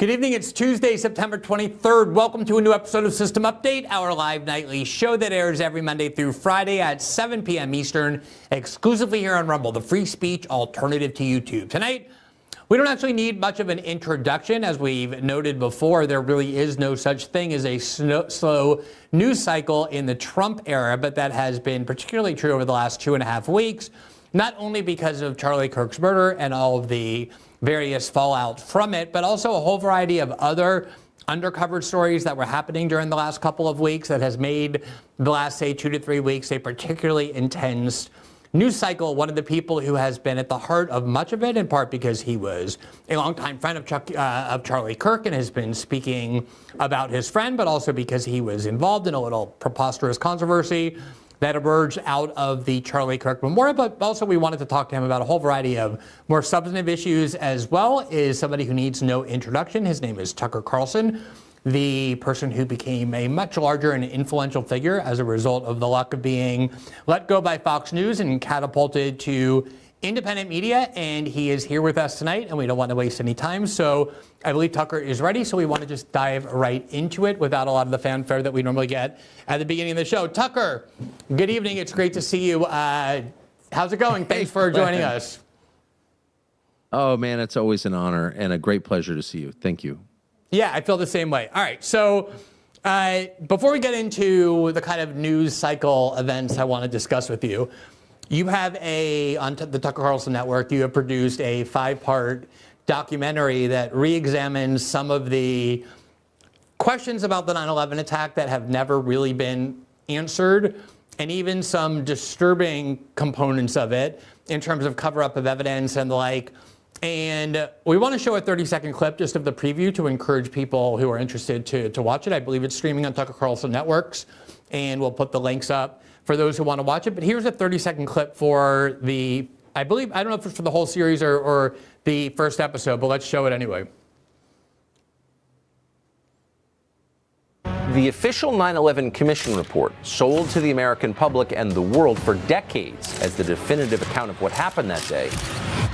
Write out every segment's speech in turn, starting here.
Good evening. It's Tuesday, September 23rd. Welcome to a new episode of System Update, our live nightly show that airs every Monday through Friday at 7 p.m. Eastern, exclusively here on Rumble, the free speech alternative to YouTube. Tonight, we don't actually need much of an introduction. As we've noted before, there really is no such thing as a slow news cycle in the Trump era, but that has been particularly true over the last 2.5 weeks, not only because of Charlie Kirk's murder and all of the various fallout from it, but also a whole variety of other undercover stories that were happening during the last couple of weeks that has made the last, say, 2 to 3 weeks a particularly intense news cycle. One of the people who has been at the heart of much of it, in part because he was a longtime friend of Charlie Kirk and has been speaking about his friend, but also because he was involved in a little preposterous controversy that emerged out of the Charlie Kirk memorial. But also we wanted to talk to him about a whole variety of more substantive issues as well. Is somebody who needs no introduction. His name is Tucker Carlson, the person who became a much larger and influential figure as a result of the luck of being let go by Fox News and catapulted to independent media. And he is here with us tonight, and we don't want to waste any time. So I believe Tucker is ready. So we want to just dive right into it without a lot of the fanfare that we normally get at the beginning of the show. Tucker, good evening. It's great to see you. How's it going? Thanks for joining us. Oh, man, it's always an honor and a great pleasure to see you. Thank you. Yeah, I feel the same way. All right. So before we get into the kind of news cycle events I want to discuss with you, you have on the Tucker Carlson Network, you have produced a 5-part documentary that re-examines some of the questions about the 9/11 attack that have never really been answered, and even some disturbing components of it in terms of cover-up of evidence and the like. And we want to show a 30-second clip just of the preview to encourage people who are interested to watch it. I believe it's streaming on Tucker Carlson Networks, and we'll put the links up for those who want to watch it. But here's a 30-second clip for I don't know if it's for the whole series or the first episode, but let's show it anyway. The official 9/11 Commission report, sold to the American public and the world for decades as the definitive account of what happened that day,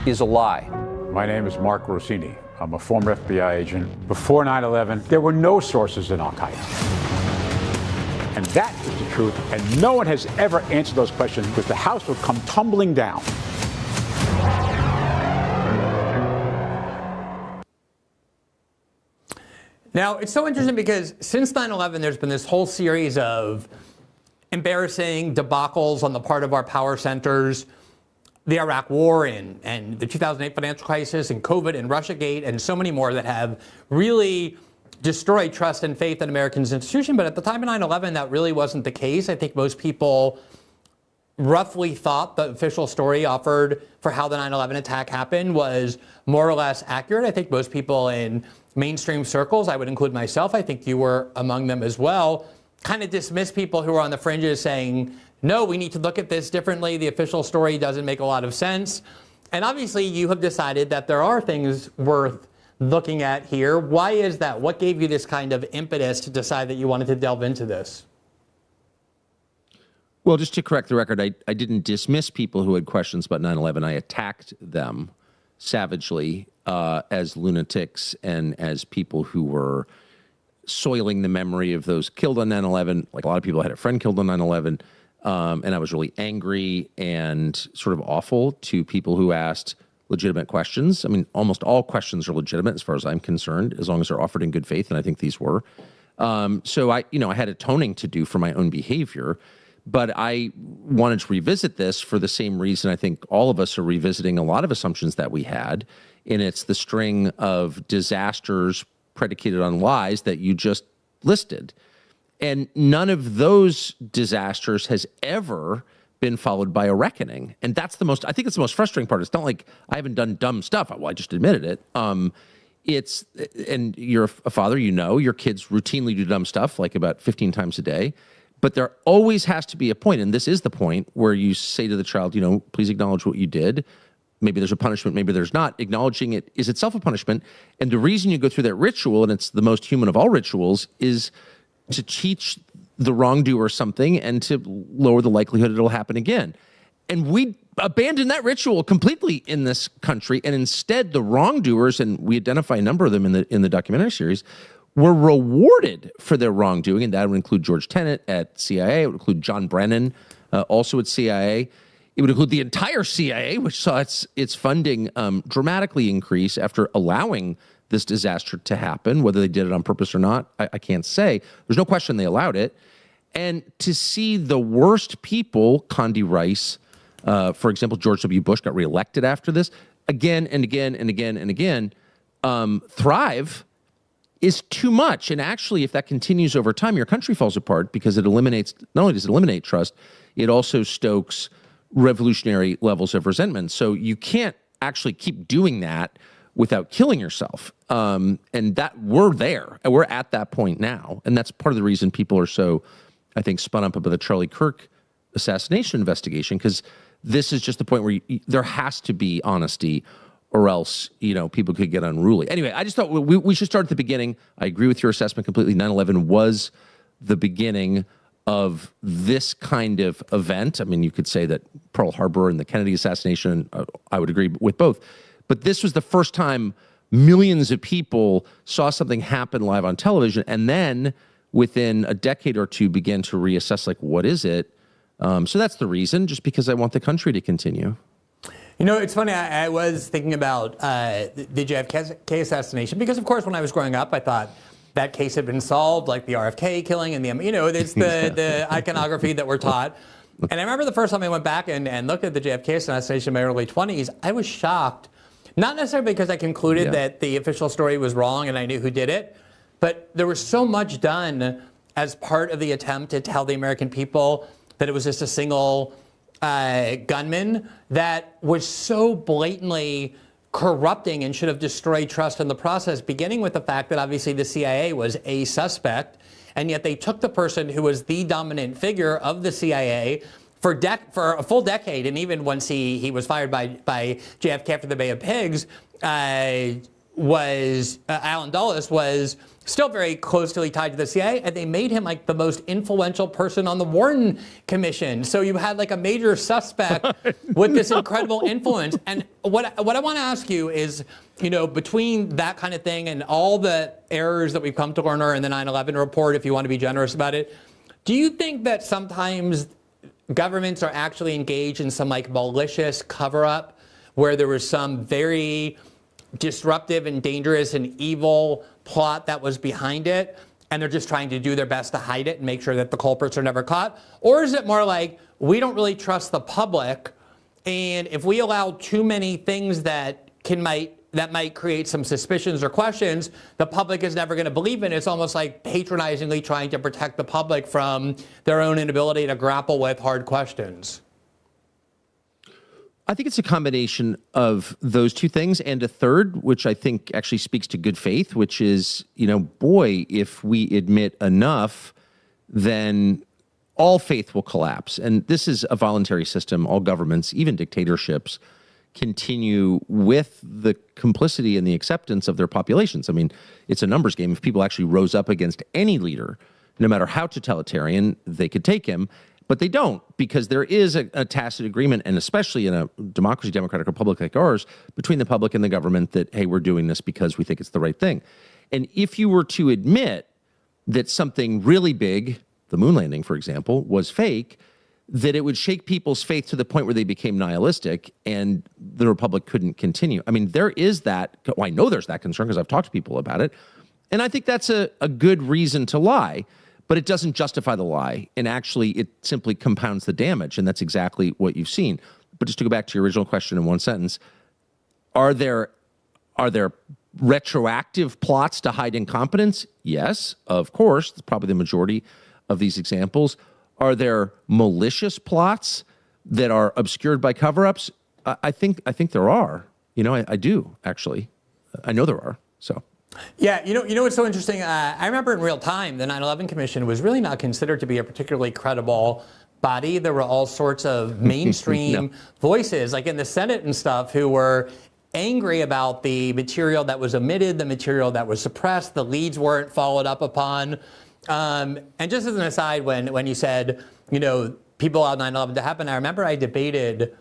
is a lie. My name is Mark Rossini. I'm a former FBI agent. Before 9/11, there were no sources in Al-Qaeda. And that is the truth, and no one has ever answered those questions because the house would come tumbling down. Now, it's so interesting because since 9/11, there's been this whole series of embarrassing debacles on the part of our power centers, the Iraq War and the 2008 financial crisis and COVID and Russiagate and so many more that have really destroyed trust and faith in Americans' institution. But at the time of 9/11, that really wasn't the case. I think most people roughly thought the official story offered for how the 9/11 attack happened was more or less accurate. I think most people in mainstream circles, I would include myself, I think you were among them as well, kind of dismissed people who were on the fringes saying, no, we need to look at this differently. The official story doesn't make a lot of sense. And obviously you have decided that there are things worth looking at here. Why is that? What gave you this kind of impetus to decide that you wanted to delve into this? Well, just to correct the record, I didn't dismiss people who had questions about 9/11. I attacked them savagely as lunatics and as people who were soiling the memory of those killed on 9/11. Like a lot of people had a friend killed on 9/11. And I was really angry and sort of awful to people who asked legitimate questions. I mean, almost all questions are legitimate as far as I'm concerned, as long as they're offered in good faith, and I think these were. So I had atoning to do for my own behavior, but I wanted to revisit this for the same reason I think all of us are revisiting a lot of assumptions that we had, and it's the string of disasters predicated on lies that you just listed. And none of those disasters has ever been followed by a reckoning. And that's I think it's the most frustrating part. It's not like I haven't done dumb stuff. Well, I just admitted it. And you're a father, your kids routinely do dumb stuff like about 15 times a day. But there always has to be a point, and this is the point, where you say to the child, please acknowledge what you did. Maybe there's a punishment, maybe there's not. Acknowledging it is itself a punishment. And the reason you go through that ritual, and it's the most human of all rituals, is to teach the wrongdoer something and to lower the likelihood it'll happen again. And we abandoned that ritual completely in this country, and instead the wrongdoers, and we identify a number of them in the documentary series, were rewarded for their wrongdoing, and that would include George Tenet at CIA. It would include John Brennan, also at CIA. It would include the entire CIA, which saw its funding dramatically increase after allowing this disaster to happen. Whether they did it on purpose or not, I can't say. There's no question they allowed it. And to see the worst people, Condi Rice, for example, George W. Bush got reelected after this, again and again and again and again, thrive is too much. And actually, if that continues over time, your country falls apart because it eliminates, not only does it eliminate trust, it also stokes revolutionary levels of resentment. So you can't actually keep doing that without killing yourself. And that we're there, and we're at that point now. And that's part of the reason people are so, I think, spun up about the Charlie Kirk assassination investigation, because this is just the point where there has to be honesty, or else, people could get unruly. Anyway, I just thought we should start at the beginning. I agree with your assessment completely. 9/11 was the beginning of this kind of event. I mean, you could say that Pearl Harbor and the Kennedy assassination, I would agree with both. But this was the first time millions of people saw something happen live on television, and then within a decade or two began to reassess, like, what is it? So that's the reason, just because I want the country to continue. It's funny. I was thinking about the JFK assassination because, of course, when I was growing up, I thought that case had been solved, like the RFK killing and it's the iconography that we're taught. And I remember the first time I went back and looked at the JFK assassination in my early 20s, I was shocked. Not necessarily because I concluded that the official story was wrong and I knew who did it, but there was so much done as part of the attempt to tell the American people that it was just a single gunman that was so blatantly corrupting and should have destroyed trust in the process, beginning with the fact that obviously the CIA was a suspect, and yet they took the person who was the dominant figure of the CIA for a full decade, and even once he was fired by JFK after the Bay of Pigs, Allen Dulles was still very closely tied to the CIA, and they made him like the most influential person on the Warren Commission. So you had like a major suspect with this incredible influence. And what I want to ask you is, between that kind of thing and all the errors that we've come to learn are in the 9/11 report, if you want to be generous about it, do you think that sometimes governments are actually engaged in some like malicious cover-up where there was some very disruptive and dangerous and evil plot that was behind it, and they're just trying to do their best to hide it and make sure that the culprits are never caught? Or is it more like, we don't really trust the public, and if we allow too many things that might create some suspicions or questions, the public is never going to believe it? It's almost like patronizingly trying to protect the public from their own inability to grapple with hard questions. I think it's a combination of those two things, and a third, which I think actually speaks to good faith, which is, if we admit enough, then all faith will collapse. And this is a voluntary system. All governments, even dictatorships, continue with the complicity and the acceptance of their populations. I mean, it's a numbers game. If people actually rose up against any leader, no matter how totalitarian, they could take him. But they don't, because there is a tacit agreement, and especially in a democracy, democratic republic like ours, between the public and the government that, hey, we're doing this because we think it's the right thing. And if you were to admit that something really big, the moon landing, for example, was fake, that it would shake people's faith to the point where they became nihilistic and the republic couldn't continue. I mean, there is that. Well, I know there's that concern because I've talked to people about it. And I think that's a good reason to lie. But it doesn't justify the lie, and actually it simply compounds the damage, and that's exactly what you've seen. But just to go back to your original question in one sentence, are there retroactive plots to hide incompetence? Yes, of course. It's probably the majority of these examples. Are there malicious plots that are obscured by cover-ups? I think there are. I do, actually. I know there are, so. Yeah, what's so interesting? I remember in real time, the 9/11 Commission was really not considered to be a particularly credible body. There were all sorts of mainstream voices, like in the Senate and stuff, who were angry about the material that was omitted, the material that was suppressed, the leads weren't followed up upon. And just as an aside, when you said, people allowed 9/11 to happen, I remember I debated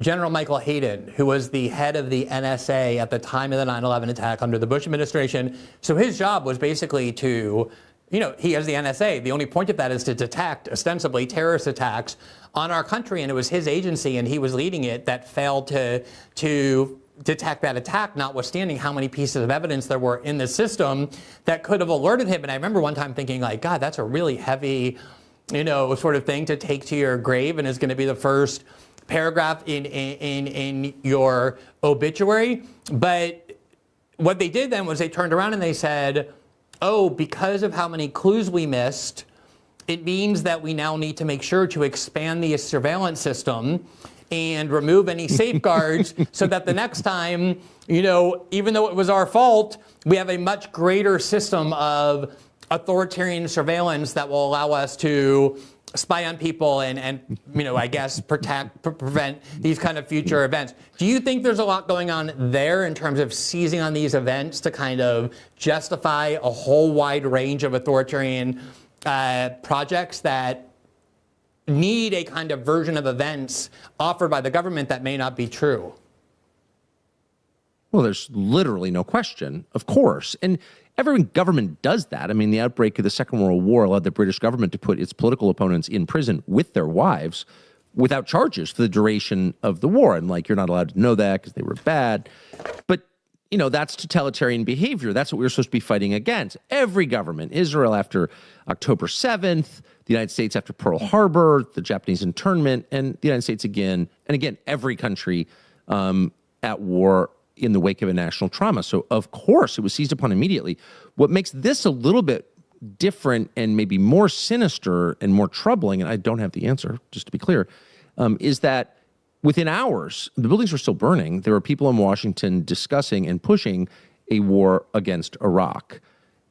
General Michael Hayden, who was the head of the NSA at the time of the 9/11 attack under the Bush administration. So his job was basically to, he has the NSA. The only point of that is to detect, ostensibly, terrorist attacks on our country. And it was his agency, and he was leading it, that failed to detect that attack, notwithstanding how many pieces of evidence there were in the system that could have alerted him. And I remember one time thinking, like, God, that's a really heavy, sort of thing to take to your grave, and is going to be the first paragraph in your obituary. But what they did then was they turned around and they said, oh, because of how many clues we missed, it means that we now need to make sure to expand the surveillance system and remove any safeguards so that the next time, even though it was our fault, we have a much greater system of authoritarian surveillance that will allow us to spy on people and I guess prevent these kind of future events. Do you think there's a lot going on there in terms of seizing on these events to kind of justify a whole wide range of authoritarian projects that need a kind of version of events offered by the government that may not be true? Well, there's literally no question, of course. And every government does that. I mean, the outbreak of the Second World War allowed the British government to put its political opponents in prison with their wives without charges for the duration of the war. And you're not allowed to know that because they were bad. But, that's totalitarian behavior. That's what we were supposed to be fighting against. Every government, Israel after October 7th, the United States after Pearl Harbor, the Japanese internment, and the United States again. And again, every country at war in the wake of a national trauma. So, of course, it was seized upon immediately. What makes this a little bit different and maybe more sinister and more troubling, and I don't have the answer, just to be clear, is that within hours, the buildings were still burning. There were people in Washington discussing and pushing a war against Iraq,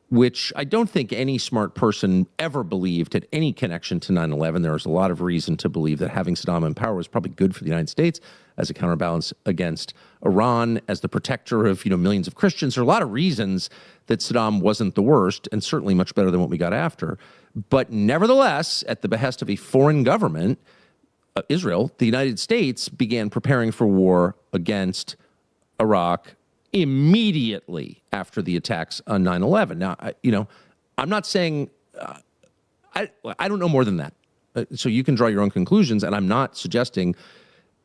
which I don't think any smart person ever believed had any connection to 9/11. There was a lot of reason to believe that having Saddam in power was probably good for the United States as a counterbalance against Iran, as the protector of millions of Christians. There are a lot of reasons that Saddam wasn't the worst, and certainly much better than what we got after. But nevertheless, at the behest of a foreign government, Israel, the United States began preparing for war against Iraq immediately after the attacks on 9/11. Now, I'm not saying, I don't know more than that. So you can draw your own conclusions, and I'm not suggesting,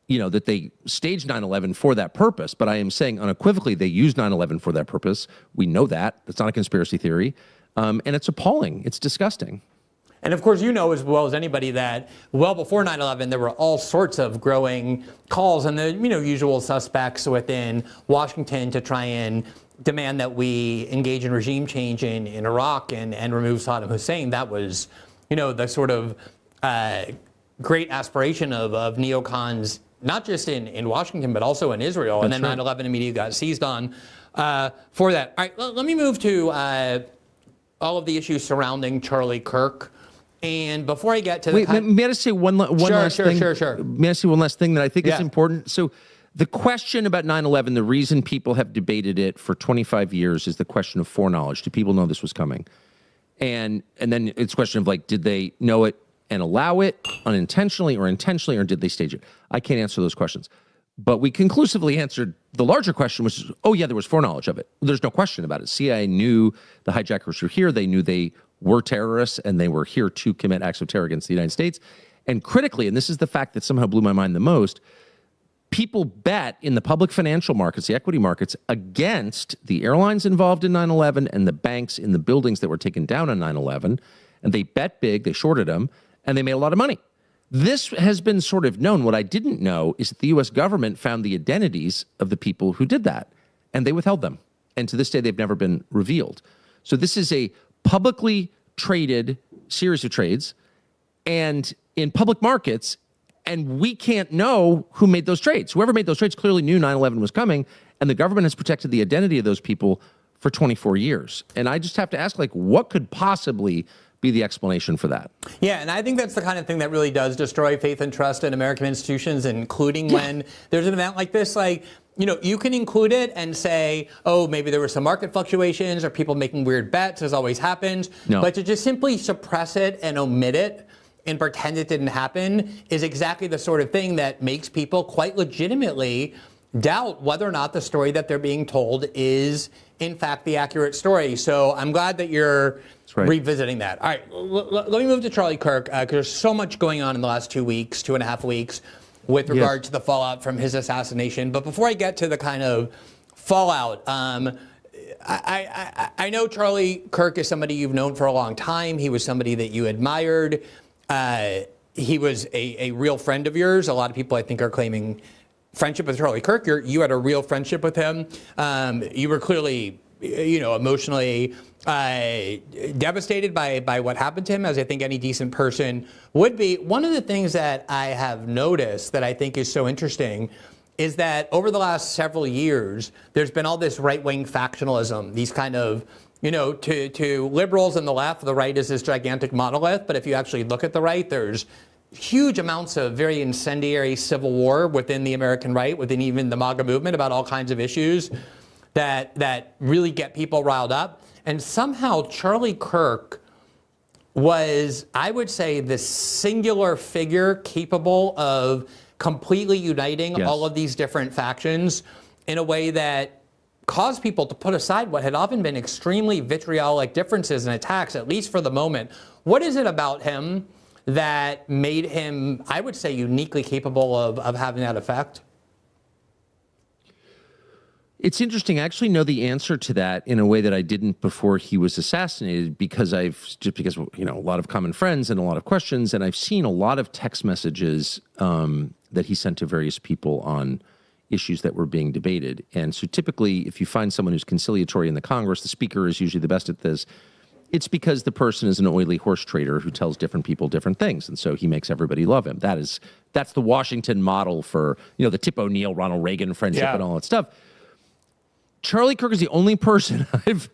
that they staged 9/11 for that purpose, but I am saying unequivocally they used 9/11 for that purpose. We know that. That's not a conspiracy theory. And it's appalling. It's disgusting. And of course, as well as anybody that well before 9/11, there were all sorts of growing calls and the usual suspects within Washington to try and demand that we engage in regime change in Iraq and remove Saddam Hussein. That was, the sort of great aspiration of neocons, not just in Washington, but also in Israel. And then 9/11 immediately got seized on for that. All right, let me move to all of the issues surrounding Charlie Kirk. And before I get to the... may I say one last thing? Sure. May I say one last thing that I think is important? So the question about 9/11, the reason people have debated it for 25 years is the question of foreknowledge. Do people know this was coming? And then it's a question of did they know it and allow it unintentionally or intentionally, or did they stage it? I can't answer those questions. But we conclusively answered the larger question, which is, oh yeah, there was foreknowledge of it. There's no question about it. CIA knew the hijackers were here. They knew they were terrorists, and they were here to commit acts of terror against the United States. And critically, and this is the fact that somehow blew my mind the most, people bet in the public financial markets, the equity markets, against the airlines involved in 9/11 and the banks in the buildings that were taken down on 9/11. And they bet big, they shorted them, and they made a lot of money. This has been sort of known. What I didn't know is that the U.S. government found the identities of the people who did that, and they withheld them. And to this day, they've never been revealed. So this is a publicly traded series of trades and in public markets, and we can't know who made those trades. Whoever made those trades clearly knew 9/11 was coming, and the government has protected the identity of those people for 24 years. And I just have to ask, what could possibly be the explanation for that? Yeah, and I think that's the kind of thing that really does destroy faith and trust in American institutions, including when there's an event like this. You can include it and say, oh, maybe there were some market fluctuations or people making weird bets, as always happens. No. But to just simply suppress it and omit it and pretend it didn't happen is exactly the sort of thing that makes people quite legitimately doubt whether or not the story that they're being told is, in fact, the accurate story. So I'm glad that you're revisiting that. All right, let me move to Charlie Kirk, because there's so much going on in the last 2 weeks, 2.5 weeks, with regard to the fallout from his assassination. But before I get to the kind of fallout, I know Charlie Kirk is somebody you've known for a long time. He was somebody that you admired. He was a real friend of yours. A lot of people, I think, are claiming friendship with Charlie Kirk. You had a real friendship with him. You were clearly, emotionally devastated by what happened to him, as I think any decent person would be. One of the things that I have noticed that I think is so interesting is that over the last several years, there's been all this right-wing factionalism, these kind of, to liberals and the left, the right is this gigantic monolith. But if you actually look at the right, there's huge amounts of very incendiary civil war within the American right, within even the MAGA movement, about all kinds of issues that really get people riled up. And somehow Charlie Kirk was, I would say, the singular figure capable of completely uniting all of these different factions in a way that caused people to put aside what had often been extremely vitriolic differences and attacks, at least for the moment. What is it about him that made him, I would say, uniquely capable of having that effect? It's interesting. I actually know the answer to that in a way that I didn't before he was assassinated, because a lot of common friends and a lot of questions, and I've seen a lot of text messages that he sent to various people on issues that were being debated. And so typically, if you find someone who's conciliatory in the Congress, the speaker is usually the best at this. It's because the person is an oily horse trader who tells different people different things, and so he makes everybody love him. That's the Washington model for the Tip O'Neill, Ronald Reagan friendship and all that stuff. Charlie Kirk is the only person I've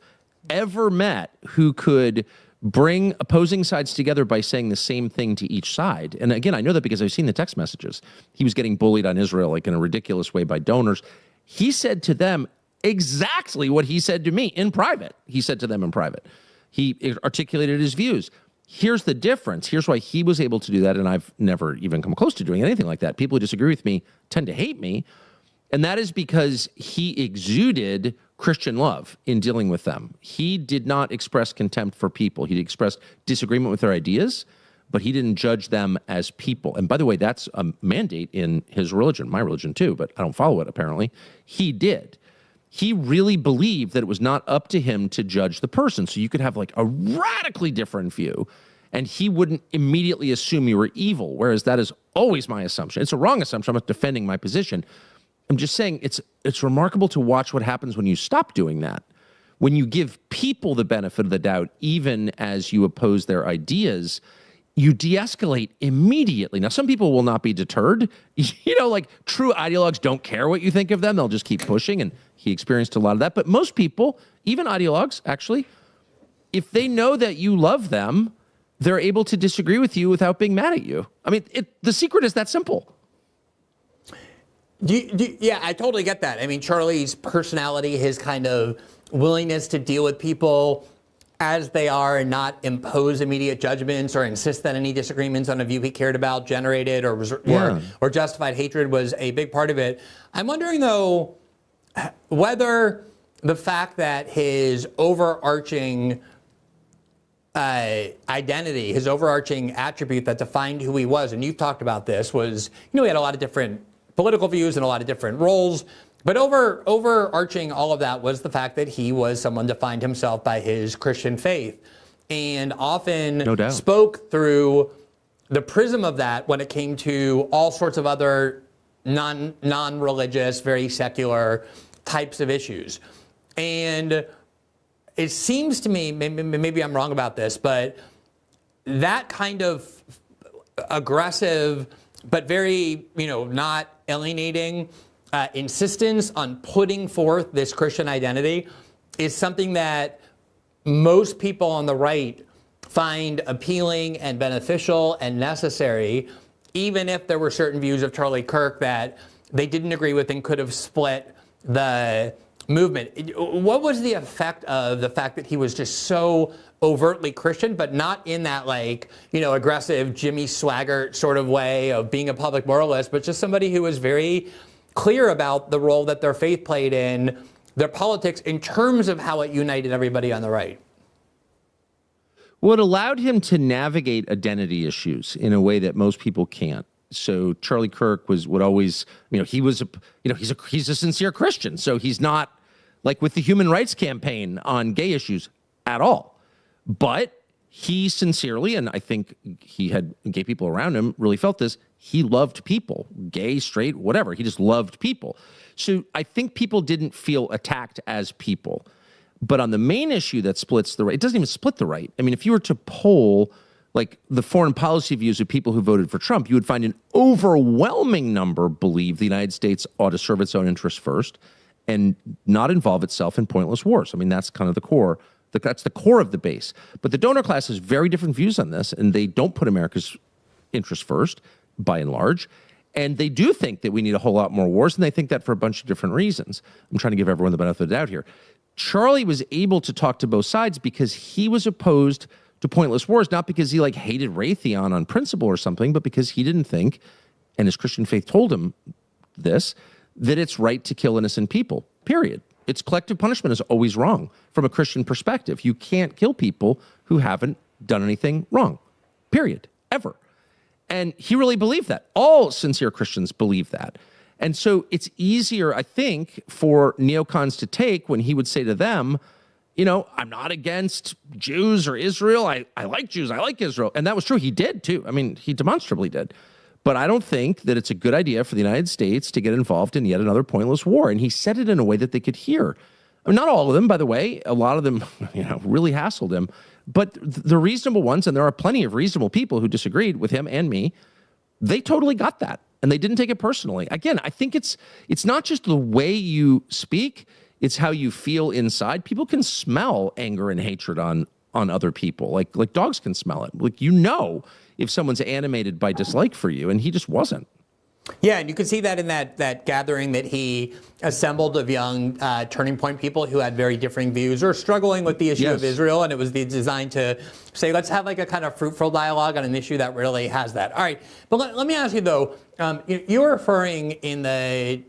ever met who could bring opposing sides together by saying the same thing to each side. And again, I know that because I've seen the text messages. He was getting bullied on Israel like in a ridiculous way by donors. He said to them exactly what he said to me in private. He said to them in private. He articulated his views. Here's the difference. Here's why he was able to do that, and I've never even come close to doing anything like that. People who disagree with me tend to hate me. And that is because he exuded Christian love in dealing with them. He did not express contempt for people. He expressed disagreement with their ideas, but he didn't judge them as people. And by the way, that's a mandate in his religion, my religion too, but I don't follow it apparently. He did. He really believed that it was not up to him to judge the person. So you could have like a radically different view, and he wouldn't immediately assume you were evil, whereas that is always my assumption. It's a wrong assumption. I'm not defending my position. I'm just saying it's remarkable to watch what happens when you stop doing that. When you give people the benefit of the doubt, even as you oppose their ideas, you de-escalate immediately. Now, some people will not be deterred. Like true ideologues don't care what you think of them. They'll just keep pushing, and he experienced a lot of that. But most people, even ideologues, actually, if they know that you love them, they're able to disagree with you without being mad at you. I mean, the secret is that simple. Yeah, I totally get that. I mean, Charlie's personality, his kind of willingness to deal with people as they are and not impose immediate judgments or insist that any disagreements on a view he cared about generated or justified hatred was a big part of it. I'm wondering, though, whether the fact that his overarching identity, his overarching attribute that defined who he was, and you've talked about this, was, he had a lot of different political views and a lot of different roles. But overarching all of that was the fact that he was someone defined himself by his Christian faith, and often spoke through the prism of that when it came to all sorts of other non-religious, very secular types of issues. And it seems to me, maybe I'm wrong about this, but that kind of aggressive but very, not alienating insistence on putting forth this Christian identity is something that most people on the right find appealing and beneficial and necessary, even if there were certain views of Charlie Kirk that they didn't agree with and could have split the movement. What was the effect of the fact that he was just so overtly Christian, but not in that aggressive Jimmy Swaggart sort of way of being a public moralist, but just somebody who was very clear about the role that their faith played in their politics in terms of how it united everybody on the right? Well, it allowed him to navigate identity issues in a way that most people can't. So Charlie Kirk would always, he's a sincere Christian. So he's not like with the Human Rights Campaign on gay issues at all. But he sincerely, and I think he had gay people around him really felt this, he loved people, gay, straight, whatever. He just loved people. So I think people didn't feel attacked as people. But on the main issue that splits the right, it doesn't even split the right. I mean, if you were to poll like the foreign policy views of people who voted for Trump, you would find an overwhelming number believe the United States ought to serve its own interests first and not involve itself in pointless wars. I mean, that's kind of the core. That's the core of the base. But the donor class has very different views on this, and they don't put America's interests first, by and large. And they do think that we need a whole lot more wars, and they think that for a bunch of different reasons. I'm trying to give everyone the benefit of the doubt here. Charlie was able to talk to both sides because he was opposed to pointless wars, not because he hated Raytheon on principle or something, but because he didn't think, and his Christian faith told him this, that it's right to kill innocent people, period. It's collective punishment is always wrong from a Christian perspective. You can't kill people who haven't done anything wrong, period, ever. And he really believed that. All sincere Christians believe that. And so it's easier, I think, for neocons to take when he would say to them, I'm not against Jews or Israel. I like Jews. I like Israel. And that was true. He did, too. I mean, he demonstrably did. But I don't think that it's a good idea for the United States to get involved in yet another pointless war. And he said it in a way that they could hear. I mean, not all of them, by the way. A lot of them, really hassled him. But the reasonable ones, and there are plenty of reasonable people who disagreed with him and me, they totally got that. And they didn't take it personally. Again, I think it's not just the way you speak, it's how you feel inside. People can smell anger and hatred on other people. Like dogs can smell it. If someone's animated by dislike for you, and he just wasn't. Yeah, and you could see that in that gathering that he assembled of young Turning Point people who had very differing views or struggling with the issue of Israel, and it was designed to say, let's have a kind of fruitful dialogue on an issue that really has that. All right, but let me ask you, though, you were referring in the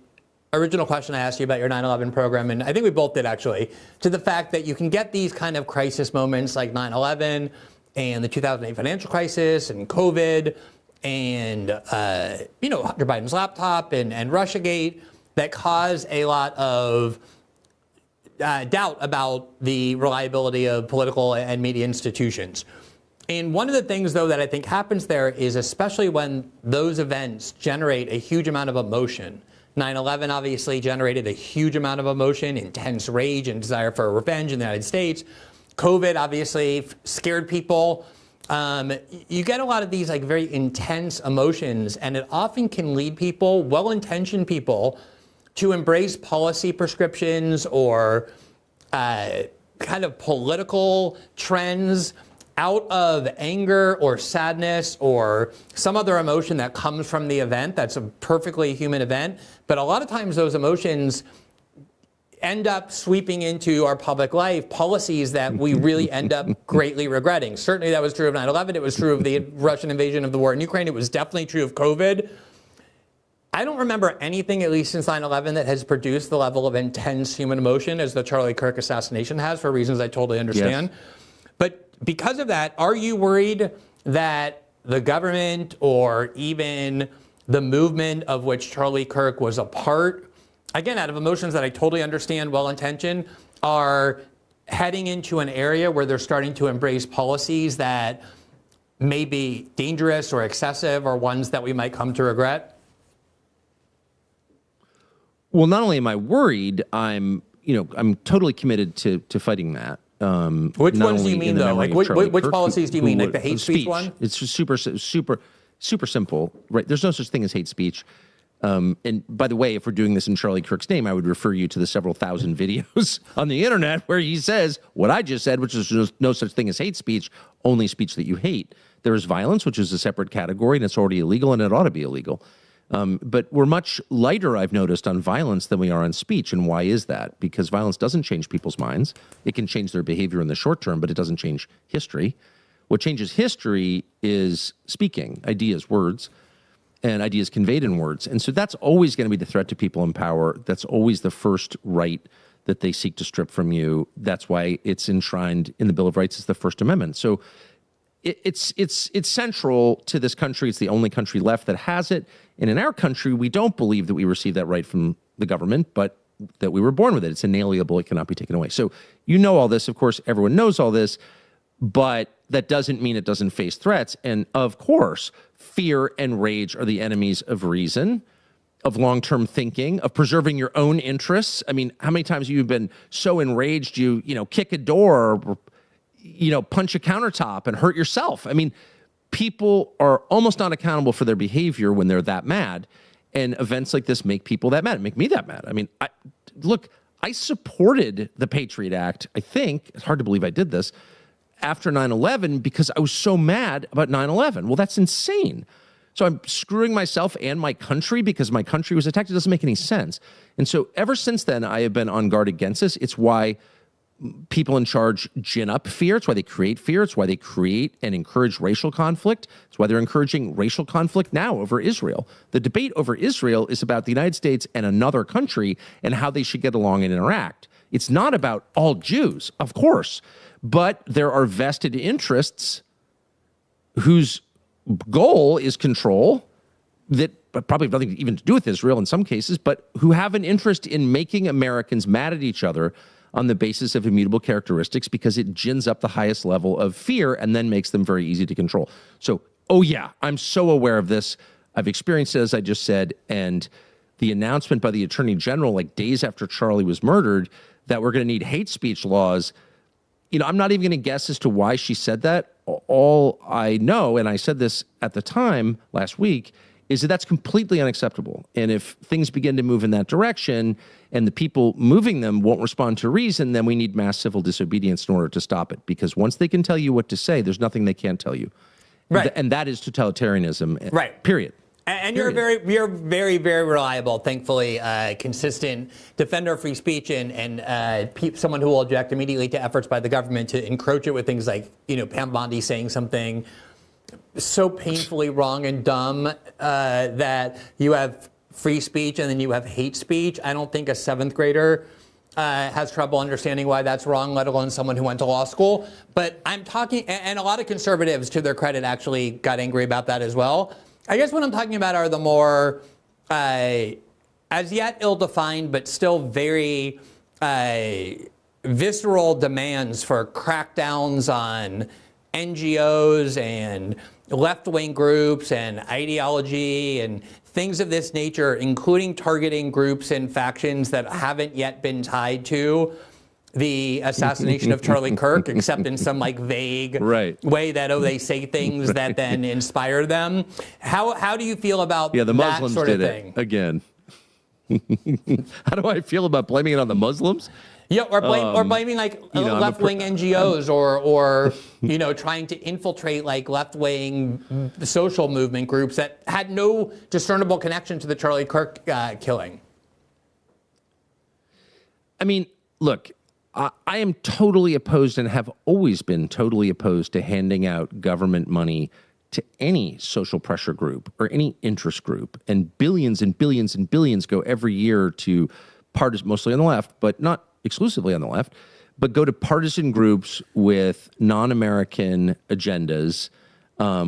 original question I asked you about your 9/11 program, and I think we both did actually, to the fact that you can get these kind of crisis moments like 9/11 and the 2008 financial crisis and COVID and, Hunter Biden's laptop and Russiagate that cause a lot of doubt about the reliability of political and media institutions. And one of the things, though, that I think happens there is especially when those events generate a huge amount of emotion. 9/11 obviously generated a huge amount of emotion, intense rage and desire for revenge in the United States. COVID obviously scared people. You get a lot of these very intense emotions, and it often can lead people, well-intentioned people, to embrace policy prescriptions or kind of political trends out of anger or sadness or some other emotion that comes from the event. That's a perfectly human event. But a lot of times those emotions end up sweeping into our public life, policies that we really end up greatly regretting. Certainly that was true of 9/11. It was true of the Russian invasion of the war in Ukraine. It was definitely true of COVID. I don't remember anything, at least since 9/11, that has produced the level of intense human emotion as the Charlie Kirk assassination has, for reasons I totally understand. Yes. But because of that, are you worried that the government or even the movement of which Charlie Kirk was a part, again, out of emotions that I totally understand, well-intentioned, are heading into an area where they're starting to embrace policies that may be dangerous or excessive or ones that we might come to regret? Well, not only am I worried, I'm totally committed to fighting that. Which ones do you mean, though? Which policies do you mean? Like the hate speech one? It's just super simple, right? There's no such thing as hate speech. And by the way, if we're doing this in Charlie Kirk's name, I would refer you to the several thousand videos on the internet where he says what I just said, which is no such thing as hate speech, only speech that you hate. There is violence, which is a separate category, and it's already illegal, and it ought to be illegal. But we're much lighter, I've noticed, on violence than we are on speech. And why is that? Because violence doesn't change people's minds. It can change their behavior in the short term, but it doesn't change history. What changes history is speaking, ideas, words, and ideas conveyed in words. And so that's always going to be the threat to people in power. That's always the first right that they seek to strip from you. That's why it's enshrined in the Bill of Rights as the First Amendment. So it's central to this country. It's the only country left that has it. And in our country, we don't believe that we received that right from the government, but that we were born with it. It's inalienable. It cannot be taken away. So you know all this. Of course, everyone knows all this, but that doesn't mean it doesn't face threats. And of course, fear and rage are the enemies of reason, of long-term thinking, of preserving your own interests. I mean, how many times have you been so enraged you kick a door or punch a countertop and hurt yourself? I mean, people are almost not accountable for their behavior when they're that mad. And events like this make people that mad, make me that mad. I mean, I supported the Patriot Act. I think, it's hard to believe I did this, after 9/11 because I was so mad about 9/11. Well, that's insane. So I'm screwing myself and my country because my country was attacked. It doesn't make any sense. And so ever since then, I have been on guard against this. It's why people in charge gin up fear. It's why they create fear. It's why they create and encourage racial conflict. It's why they're encouraging racial conflict now over Israel. The debate over Israel is about the United States and another country and how they should get along and interact. It's not about all Jews, of course, but there are vested interests whose goal is control that probably have nothing even to do with Israel in some cases, but who have an interest in making Americans mad at each other on the basis of immutable characteristics because it gins up the highest level of fear and then makes them very easy to control. So, oh yeah, I'm so aware of this. I've experienced it, as I just said, and the announcement by the Attorney General, like days after Charlie was murdered, that we're going to need hate speech laws. I'm not even going to guess as to why she said that. All I know, and I said this at the time last week, is that that's completely unacceptable. And if things begin to move in that direction and the people moving them won't respond to reason, then we need mass civil disobedience in order to stop it. Because once they can tell you what to say, there's nothing they can't tell you. Right. And that is totalitarianism. Right. Period. And you're very, very reliable, thankfully, consistent defender of free speech and someone who will object immediately to efforts by the government to encroach it with things like, Pam Bondi saying something so painfully wrong and dumb that you have free speech and then you have hate speech. I don't think a seventh grader has trouble understanding why that's wrong, let alone someone who went to law school. But I'm talking, and a lot of conservatives, to their credit, actually got angry about that as well. I guess what I'm talking about are the more as yet ill-defined but still very visceral demands for crackdowns on NGOs and left-wing groups and ideology and things of this nature, including targeting groups and factions that haven't yet been tied to the assassination of Charlie Kirk, except in some vague way that, they say things that then inspire them. How do you feel about the Muslims that sort of did thing? It again. How do I feel about blaming it on the Muslims? Yeah, or blaming left-wing NGOs or trying to infiltrate left-wing social movement groups that had no discernible connection to the Charlie Kirk killing. I mean, look, I am totally opposed and have always been totally opposed to handing out government money to any social pressure group or any interest group. And billions and billions and billions go every year to partisan, mostly on the left, but not exclusively on the left, but go to partisan groups with non-American agendas,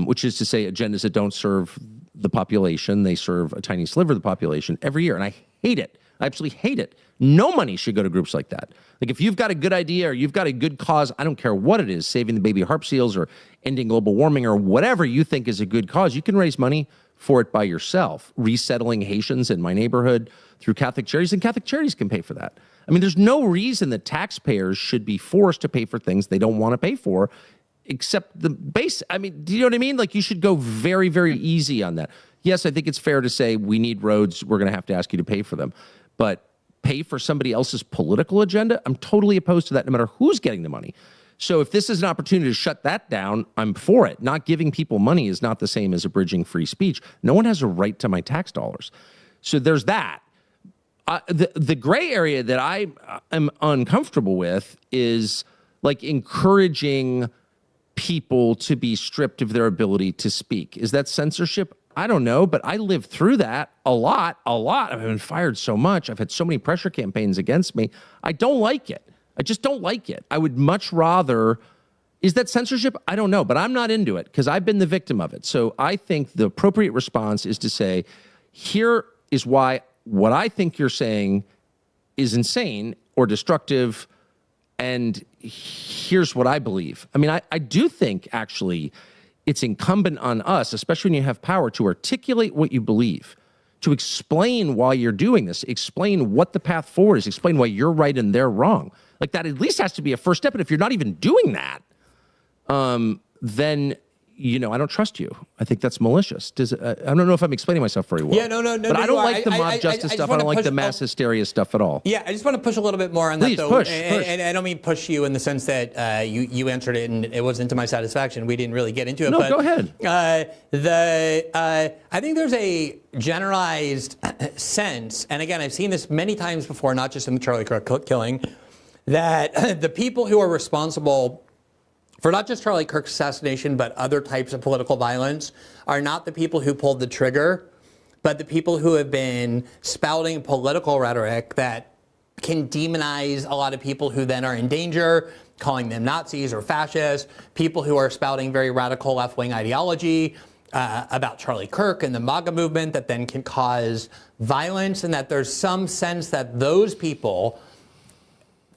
which is to say agendas that don't serve the population. They serve a tiny sliver of the population every year. And I hate it. I absolutely hate it. No money should go to groups like that. If you've got a good idea or you've got a good cause, I don't care what it is, saving the baby harp seals or ending global warming or whatever you think is a good cause, you can raise money for it by yourself. Resettling Haitians in my neighborhood through Catholic Charities, and Catholic Charities can pay for that. I mean, there's no reason that taxpayers should be forced to pay for things they don't want to pay for, except the base. I mean, do you know what I mean? You should go very, very easy on that. Yes, I think it's fair to say we need roads. We're going to have to ask you to pay for them. But pay for somebody else's political agenda? I'm totally opposed to that, no matter who's getting the money. So if this is an opportunity to shut that down, I'm for it. Not giving people money is not the same as abridging free speech. No one has a right to my tax dollars. So there's that. The gray area that I am uncomfortable with is like encouraging people to be stripped of their ability to speak. Is that censorship? I don't know, but I lived through that a lot. I've been fired so much. I've had so many pressure campaigns against me. I don't like it. I just don't like it. I would much rather, is that censorship? I don't know, but I'm not into it because I've been the victim of it. So I think the appropriate response is to say, here is why what I think you're saying is insane or destructive, and here's what I believe. I mean, I do think, actually, it's incumbent on us, especially when you have power, to articulate what you believe, to explain why you're doing this, explain what the path forward is, explain why you're right and they're wrong. Like, that at least has to be a first step. And if you're not even doing that, then, you know, I don't trust you. I think that's malicious. I don't know if I'm explaining myself very well. Yeah, no. But I don't like the mob justice stuff. I don't like the mass hysteria stuff at all. Yeah, I just want to push a little bit more on Please, that, though. push. And I don't mean push you in the sense that you answered it and it wasn't to my satisfaction. We didn't really get into it. No, but, go ahead. I think there's a generalized sense, and again, I've seen this many times before, not just in the Charlie Kirk killing, that the people who are responsible for not just Charlie Kirk's assassination, but other types of political violence, are not the people who pulled the trigger, but the people who have been spouting political rhetoric that can demonize a lot of people who then are in danger, calling them Nazis or fascists, people who are spouting very radical left-wing ideology about Charlie Kirk and the MAGA movement that then can cause violence, and that there's some sense that those people,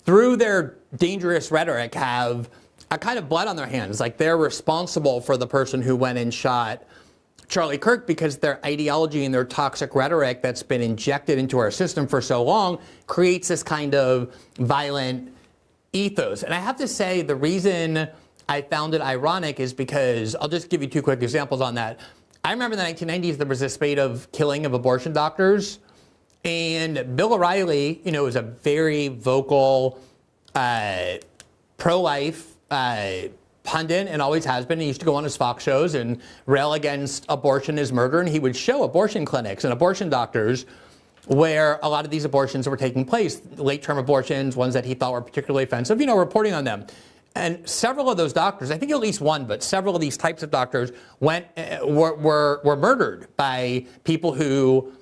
through their dangerous rhetoric, have a kind of blood on their hands, like they're responsible for the person who went and shot Charlie Kirk because their ideology and their toxic rhetoric that's been injected into our system for so long creates this kind of violent ethos. And I have to say, the reason I found it ironic is because, I'll just give you two quick examples on that. I remember in the 1990s, there was this spate of killing of abortion doctors, and Bill O'Reilly, you know, was a very vocal pro-life pundit, and always has been. He used to go on his Fox shows and rail against abortion as murder, and he would show abortion clinics and abortion doctors where a lot of these abortions were taking place, late-term abortions, ones that he thought were particularly offensive, you know, reporting on them. And several of those doctors, I think at least one, but several of these types of doctors were murdered by people who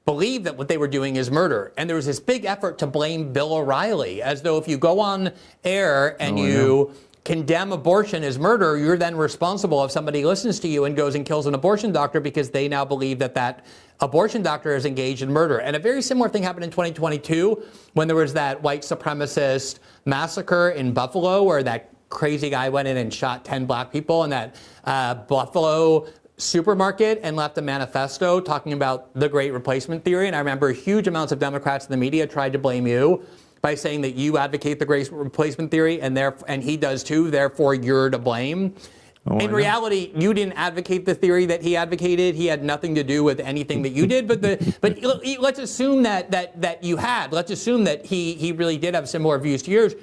believed that what they were doing is murder. And there was this big effort to blame Bill O'Reilly, as though if you go on air and condemn abortion as murder, you're then responsible if somebody listens to you and goes and kills an abortion doctor because they now believe that that abortion doctor is engaged in murder. And a very similar thing happened in 2022 when there was that white supremacist massacre in Buffalo where that crazy guy went in and shot 10 black people in that Buffalo supermarket and left a manifesto talking about the Great Replacement Theory. And I remember huge amounts of Democrats in the media tried to blame you by saying that you advocate the Great Replacement Theory and he does too, therefore you're to blame. In reality, you didn't advocate the theory that he advocated. He had nothing to do with anything that you did. But let's assume that you had. Let's assume that he really did have similar views to yours.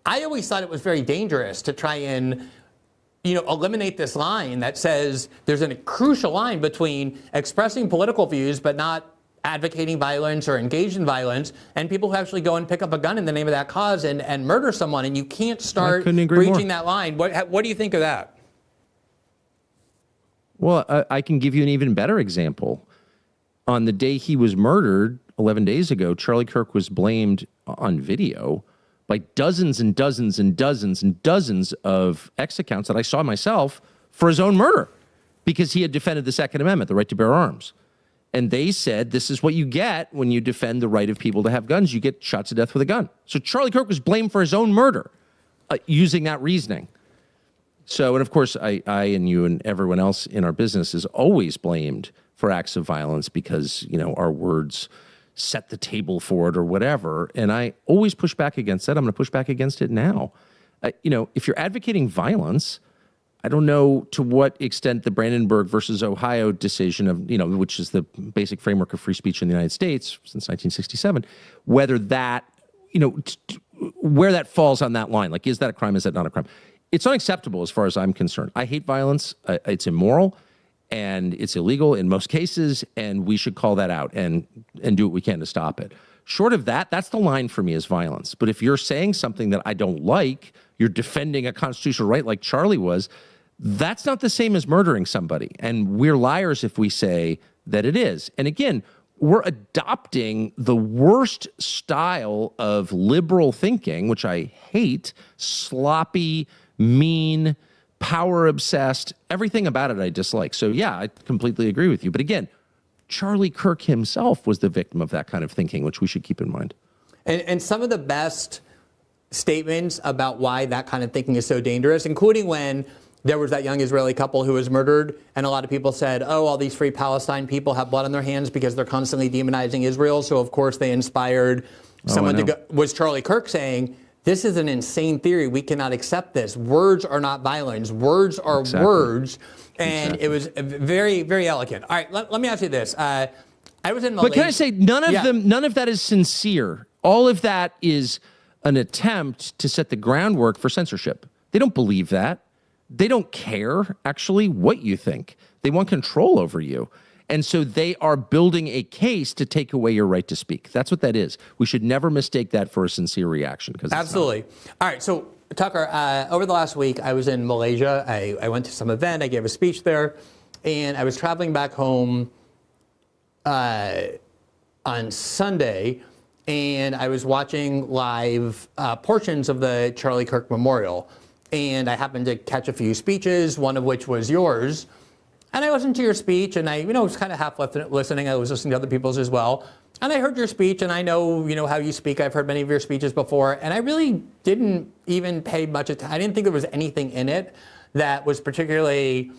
I always thought it was very dangerous to try and, you know, eliminate this line that says there's a crucial line between expressing political views but not advocating violence or engaged in violence, and people who actually go and pick up a gun in the name of that cause and murder someone, and you can't start breaching that line. What do you think of that? Well, I can give you an even better example. On the day he was murdered, 11 days ago, Charlie Kirk was blamed on video by dozens and dozens and dozens and dozens of X accounts that I saw myself for his own murder because he had defended the Second Amendment, the right to bear arms. And they said, this is what you get when you defend the right of people to have guns. You get shot to death with a gun. So Charlie Kirk was blamed for his own murder using that reasoning. So, and of course, I and you and everyone else in our business is always blamed for acts of violence because, you know, our words set the table for it or whatever. And I always push back against that. I'm going to push back against it now. You know, if you're advocating violence, I don't know to what extent the Brandenburg versus Ohio decision of, you know, which is the basic framework of free speech in the United States since 1967, whether that, you know, where that falls on that line. Like, is that a crime? Is that not a crime? It's unacceptable as far as I'm concerned. I hate violence. It's immoral, and it's illegal in most cases, and we should call that out and do what we can to stop it. Short of that, that's the line for me, is violence. But if you're saying something that I don't like, you're defending a constitutional right like Charlie was, that's not the same as murdering somebody. And we're liars if we say that it is. And again, we're adopting the worst style of liberal thinking, which I hate: sloppy, mean, power-obsessed. Everything about it I dislike. So yeah, I completely agree with you. But again, Charlie Kirk himself was the victim of that kind of thinking, which we should keep in mind. And some of the best statements about why that kind of thinking is so dangerous, including when there was that young Israeli couple who was murdered, and a lot of people said, oh, all these free Palestine people have blood on their hands because they're constantly demonizing Israel. So, of course, they inspired someone to go. Was Charlie Kirk saying, this is an insane theory. We cannot accept this. Words are not violence. Words are words. And it was very, very elegant. All right, let me ask you this. I was in Malaysia. But can I say, none of that is sincere. All of that is an attempt to set the groundwork for censorship. They don't believe that. They don't care, actually, what you think. They want control over you. And so they are building a case to take away your right to speak. That's what that is. We should never mistake that for a sincere reaction. Absolutely. All right, so Tucker, over the last week, I was in Malaysia. I went to some event. I gave a speech there. And I was traveling back home on Sunday. And I was watching live portions of the Charlie Kirk Memorial. And I happened to catch a few speeches, one of which was yours. And I listened to your speech, and I, was kind of half listening. I was listening to other people's as well. And I heard your speech, and I know, how you speak. I've heard many of your speeches before, and I really didn't even pay much attention. I didn't think there was anything in it that was particularly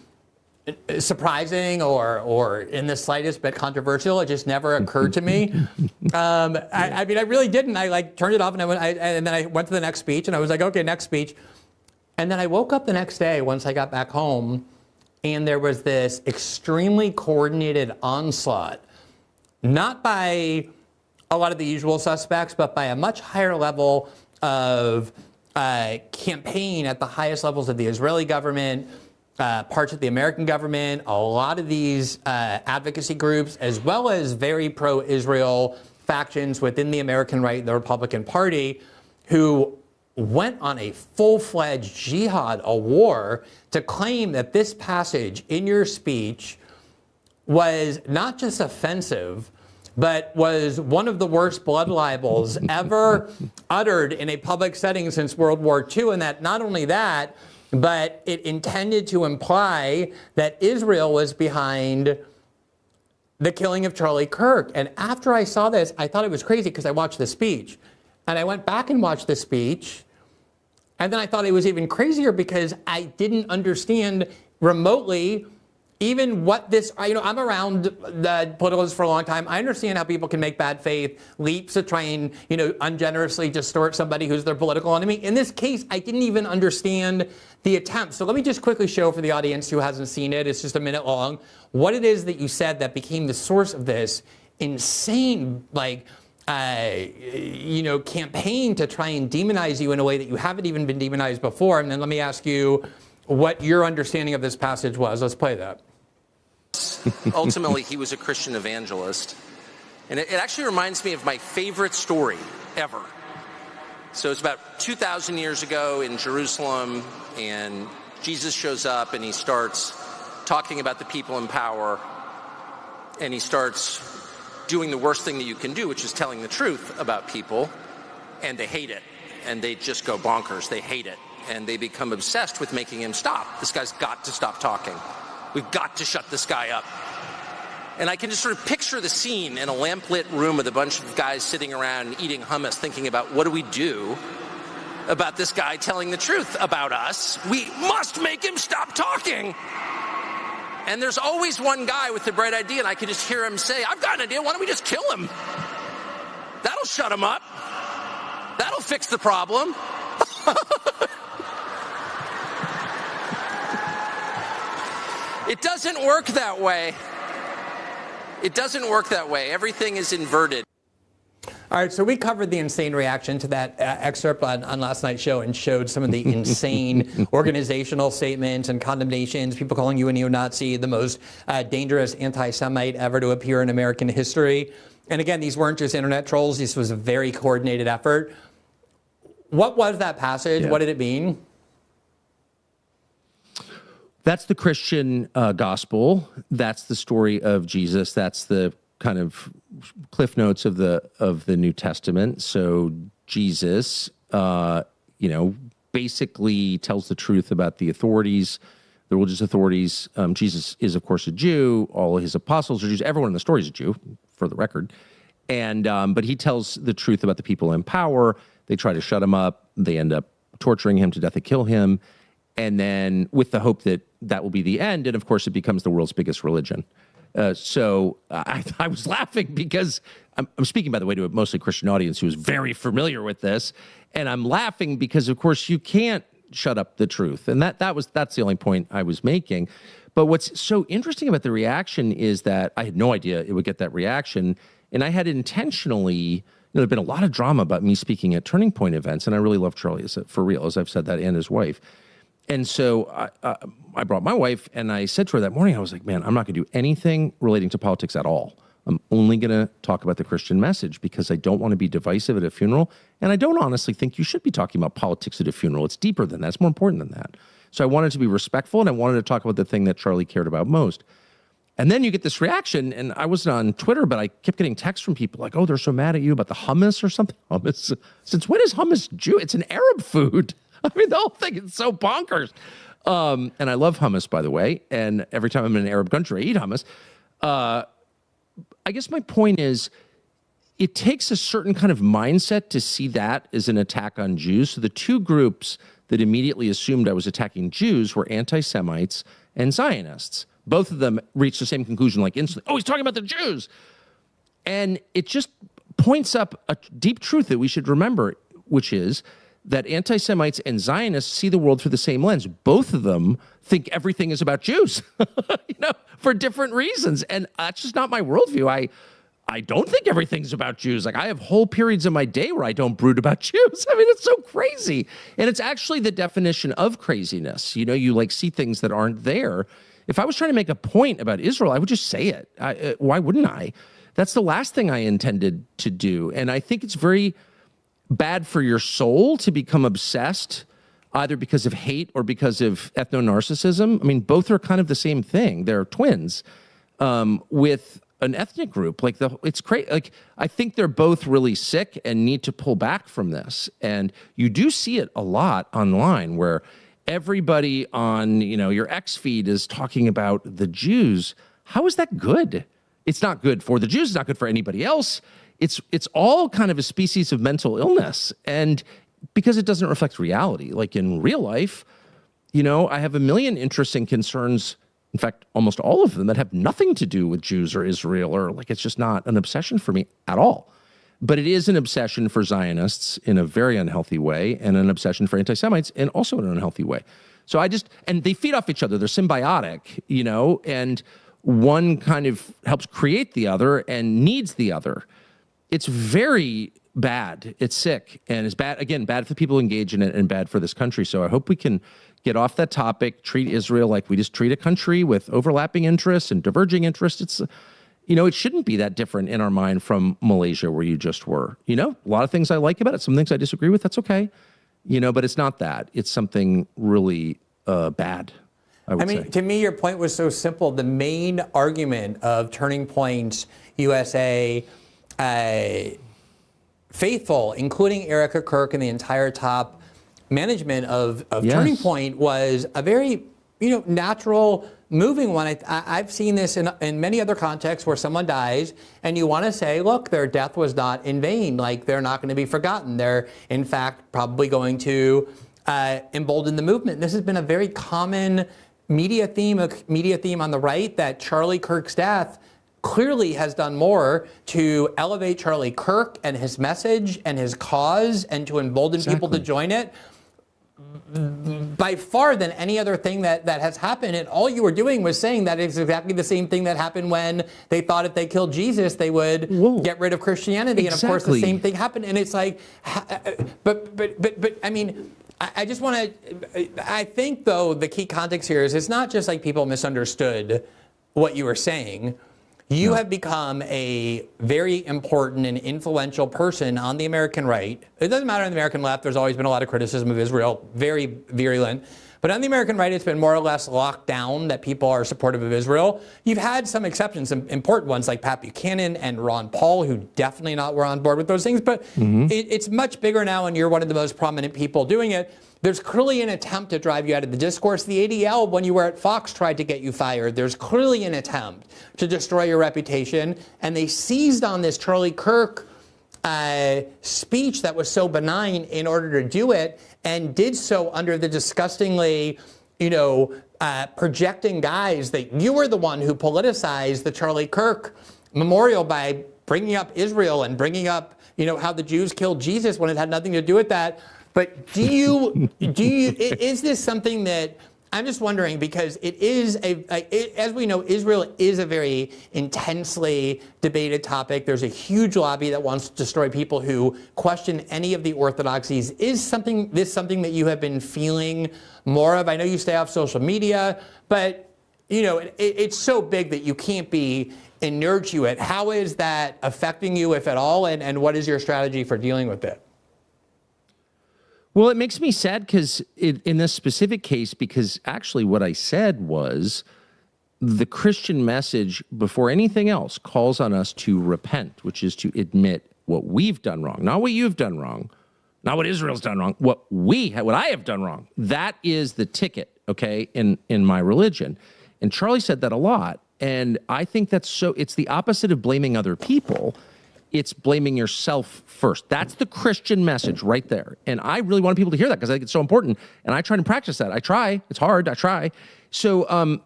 surprising or in the slightest bit controversial. It just never occurred to me. I really didn't. I turned it off, and then I went to the next speech, and I was like, okay, next speech. And then I woke up the next day once I got back home, and there was this extremely coordinated onslaught, not by a lot of the usual suspects, but by a much higher level of campaign at the highest levels of the Israeli government, parts of the American government, a lot of these advocacy groups, as well as very pro-Israel factions within the American right and the Republican Party, who went on a full-fledged jihad, a war, to claim that this passage in your speech was not just offensive, but was one of the worst blood libels ever uttered in a public setting since World War II, and that not only that, but it intended to imply that Israel was behind the killing of Charlie Kirk. And after I saw this, I thought it was crazy because I watched the speech. And I went back and watched the speech. And then I thought it was even crazier because I didn't understand remotely even what this, I'm around the politicals for a long time. I understand how people can make bad faith leaps to try and, ungenerously distort somebody who's their political enemy. In this case, I didn't even understand the attempt. So let me just quickly show for the audience who hasn't seen it, it's just a minute long, what it is that you said that became the source of this insane, campaign to try and demonize you in a way that you haven't even been demonized before. And then let me ask you what your understanding of this passage was. Let's play that. Ultimately, he was a Christian evangelist. And it actually reminds me of my favorite story ever. So it's about 2,000 years ago in Jerusalem, and Jesus shows up and he starts talking about the people in power, and he starts doing the worst thing that you can do, which is telling the truth about people, and they hate it, and they just go bonkers. They hate it, and they become obsessed with making him stop. This guy's got to stop talking. We've got to shut this guy up. And I can just sort of picture the scene in a lamplit room with a bunch of guys sitting around eating hummus, thinking about what do we do about this guy telling the truth about us? We must make him stop talking. And there's always one guy with the bright idea, and I can just hear him say, I've got an idea, why don't we just kill him? That'll shut him up. That'll fix the problem. It doesn't work that way. It doesn't work that way. Everything is inverted. All All right, so we covered the insane reaction to that excerpt on last night's show and showed some of the insane organizational statements and condemnations, people calling you a neo-Nazi, the most dangerous anti-Semite ever to appear in American history. And again, these weren't just internet trolls. This was a very coordinated effort. What was that passage? Yeah. What did it mean? That's the Christian gospel. That's the story of Jesus. That's the kind of cliff notes of the New Testament. So Jesus, basically tells the truth about the authorities, the religious authorities. Jesus is, of course, a Jew. All his apostles are Jews. Everyone in the story is a Jew, for the record. And but he tells the truth about the people in power. They try to shut him up. They end up torturing him to death. They kill him. And then with the hope that that will be the end. And of course, it becomes the world's biggest religion. So I was laughing because I'm speaking, by the way, to a mostly Christian audience who is very familiar with this. And I'm laughing because, of course, you can't shut up the truth. And that's the only point I was making. But what's so interesting about the reaction is that I had no idea it would get that reaction. And I had intentionally, there had been a lot of drama about me speaking at Turning Point events. And I really love Charlie, for real, as I've said that, and his wife. And so I brought my wife, and I said to her that morning, I was like, man, I'm not going to do anything relating to politics at all. I'm only going to talk about the Christian message because I don't want to be divisive at a funeral. And I don't honestly think you should be talking about politics at a funeral. It's deeper than that. It's more important than that. So I wanted to be respectful, and I wanted to talk about the thing that Charlie cared about most. And then you get this reaction, and I wasn't on Twitter, but I kept getting texts from people like, oh, they're so mad at you about the hummus or something. Hummus. Since when is hummus Jew? It's an Arab food. I mean, the whole thing is so bonkers. And I love hummus, by the way. And every time I'm in an Arab country, I eat hummus. I guess my point is, it takes a certain kind of mindset to see that as an attack on Jews. So the two groups that immediately assumed I was attacking Jews were anti-Semites and Zionists. Both of them reached the same conclusion, like instantly, oh, he's talking about the Jews. And it just points up a deep truth that we should remember, which is that anti-Semites and Zionists see the world through the same lens. Both of them think everything is about Jews, for different reasons. And that's just not my worldview. I don't think everything's about Jews. Like, I have whole periods of my day where I don't brood about Jews. I mean, it's so crazy. And it's actually the definition of craziness. You like see things that aren't there. If I was trying to make a point about Israel, I would just say it. Why wouldn't I? That's the last thing I intended to do. And I think it's very bad for your soul to become obsessed either because of hate or because of ethno-narcissism. I mean, both are kind of the same thing. They're twins with an ethnic group. It's crazy. Like, I think they're both really sick and need to pull back from this. And you do see it a lot online where everybody on, your X feed is talking about the Jews. How is that good? It's not good for the Jews. It's not good for anybody else. It's all kind of a species of mental illness. And because it doesn't reflect reality, like in real life, I have a million interests and concerns. In fact, almost all of them that have nothing to do with Jews or Israel, or it's just not an obsession for me at all. But it is an obsession for Zionists in a very unhealthy way, and an obsession for anti-Semites and also in an unhealthy way. So and they feed off each other. They're symbiotic, and one kind of helps create the other and needs the other. It's very bad. It's sick, and it's bad, again, bad for the people who engage in it and bad for this country. So I hope we can get off that topic, treat Israel like we just treat a country with overlapping interests and diverging interests. It's, it shouldn't be that different in our mind from Malaysia, where you just were. A lot of things I like about it, some things I disagree with, that's okay. But it's not that. It's something really bad, I would say. To me, your point was so simple. The main argument of Turning Point USA faithful, including Erica Kirk and the entire top management of yes. Turning Point, was a very natural, moving one. I've seen this in many other contexts where someone dies and you want to say, look, their death was not in vain. Like, they're not going to be forgotten. They're, in fact, probably going to embolden the movement. This has been a very common media theme on the right, that Charlie Kirk's death clearly has done more to elevate Charlie Kirk and his message and his cause and to embolden people to join it. by far than any other thing that has happened. And all you were doing was saying that it's exactly the same thing that happened when they thought if they killed Jesus, they would get rid of Christianity. Exactly. And of course, the same thing happened. And it's like, but I mean, I just want to, I think though, the key context here is it's not just like people misunderstood what you were saying. You have become a very important and influential person on the American right. It doesn't matter on the American left. There's always been a lot of criticism of Israel, very virulent. But on the American right, it's been more or less locked down that people are supportive of Israel. You've had some exceptions, some important ones like Pat Buchanan and Ron Paul, who definitely not were on board with those things. But it's much bigger now, and you're one of the most prominent people doing it. There's clearly an attempt to drive you out of the discourse. The ADL, when you were at Fox, tried to get you fired. There's clearly an attempt to destroy your reputation. And they seized on this Charlie Kirk speech that was so benign in order to do it, and did so under the disgustingly, projecting guise that you were the one who politicized the Charlie Kirk memorial by bringing up Israel and bringing up, how the Jews killed Jesus when it had nothing to do with that. But is this something that, I'm just wondering, because it is as we know, Israel is a very intensely debated topic. There's a huge lobby that wants to destroy people who question any of the orthodoxies. Is this something that you have been feeling more of? I know you stay off social media, but it's so big that you can't be inured to it. How is that affecting you, if at all, and what is your strategy for dealing with it? Well, it makes me sad because in this specific case, because actually what I said was the Christian message before anything else calls on us to repent, which is to admit what we've done wrong, not what you've done wrong, not what Israel's done wrong, what I have done wrong. That is the ticket, okay, in my religion. And Charlie said that a lot. And I think it's the opposite of blaming other people. It's blaming yourself first. That's the Christian message right there. And I really want people to hear that because I think it's so important. And I try to practice that. I try. It's hard. I try. So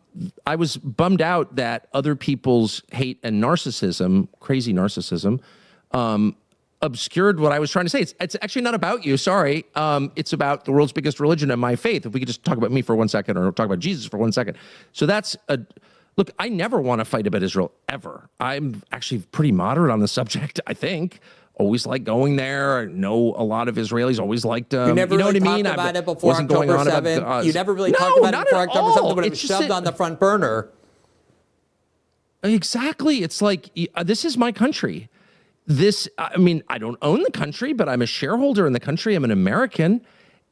I was bummed out that other people's hate and narcissism, crazy narcissism, obscured what I was trying to say. It's actually not about you. Sorry. It's about the world's biggest religion and my faith. If we could just talk about me for 1 second or talk about Jesus for 1 second. So that's look, I never want to fight about Israel, ever. I'm actually pretty moderate on the subject, I think. Always like going there. I know a lot of Israelis always liked you never really talked about it before October 7th. You never really talked about it before October 7th, but it was shoved on the front burner. Exactly. It's like, this is my country. I don't own the country, but I'm a shareholder in the country. I'm an American.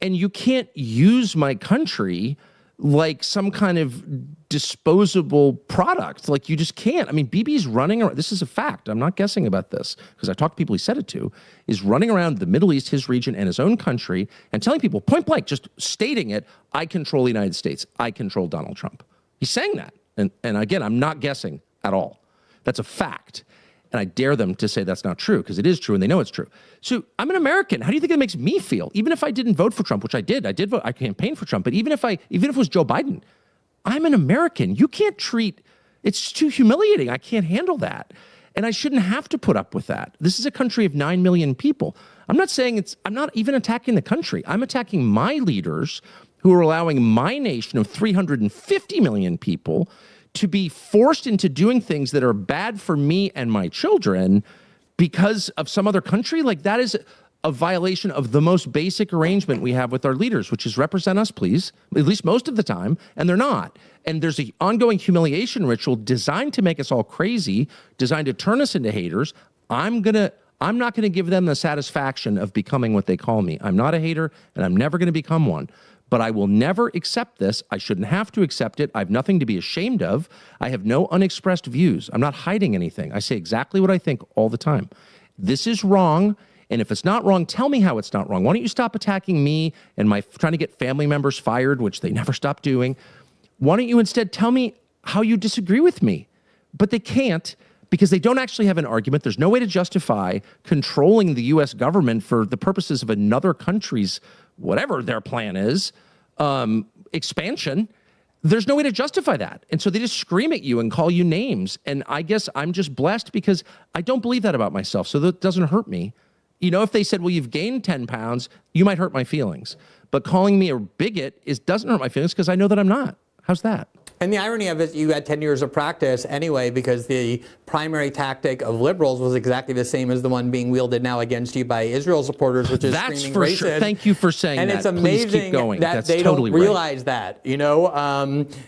And you can't use my country like some kind of disposable product. Like, you just can't. I mean, Bibi's running around. This is a fact. I'm not guessing about this because I talked to people he said it to, is running around the Middle East, his region, and his own country and telling people point blank, just stating it, I control the United States. I control Donald Trump. He's saying that. And again, I'm not guessing at all. That's a fact. And I dare them to say that's not true because it is true and they know it's true. So I'm an American. How do you think it makes me feel? Even if I didn't vote for Trump, which I did vote, I campaigned for Trump, but even if it was Joe Biden, I'm an American. You can't it's too humiliating. I can't handle that. And I shouldn't have to put up with that. This is a country of 9 million people. I'm not even attacking the country. I'm attacking my leaders who are allowing my nation of 350 million people to be forced into doing things that are bad for me and my children because of some other country. Like, that is a violation of the most basic arrangement we have with our leaders, which is represent us, please, at least most of the time, and they're not. And there's an ongoing humiliation ritual designed to make us all crazy, designed to turn us into haters. I'm not gonna give them the satisfaction of becoming what they call me. I'm not a hater, and I'm never gonna become one. But I will never accept this. I shouldn't have to accept it. I have nothing to be ashamed of. I have no unexpressed views. I'm not hiding anything. I say exactly what I think all the time. This is wrong. And if it's not wrong, tell me how it's not wrong. Why don't you stop attacking me and trying to get family members fired, which they never stop doing? Why don't you instead tell me how you disagree with me? But they can't because they don't actually have an argument. There's no way to justify controlling the U.S. government for the purposes of another country's whatever their plan is, expansion. There's no way to justify that. And so they just scream at you and call you names. And I guess I'm just blessed because I don't believe that about myself. So that doesn't hurt me. if they said, well, you've gained 10 pounds, you might hurt my feelings. But calling me a bigot doesn't hurt my feelings because I know that I'm not. How's that? And the irony of it, you had 10 years of practice anyway, because the primary tactic of liberals was exactly the same as the one being wielded now against you by Israel supporters, which is That's screaming for racist. Sure. Thank you for saying and that. And it's amazing Please keep going. that That's they totally don't realize that.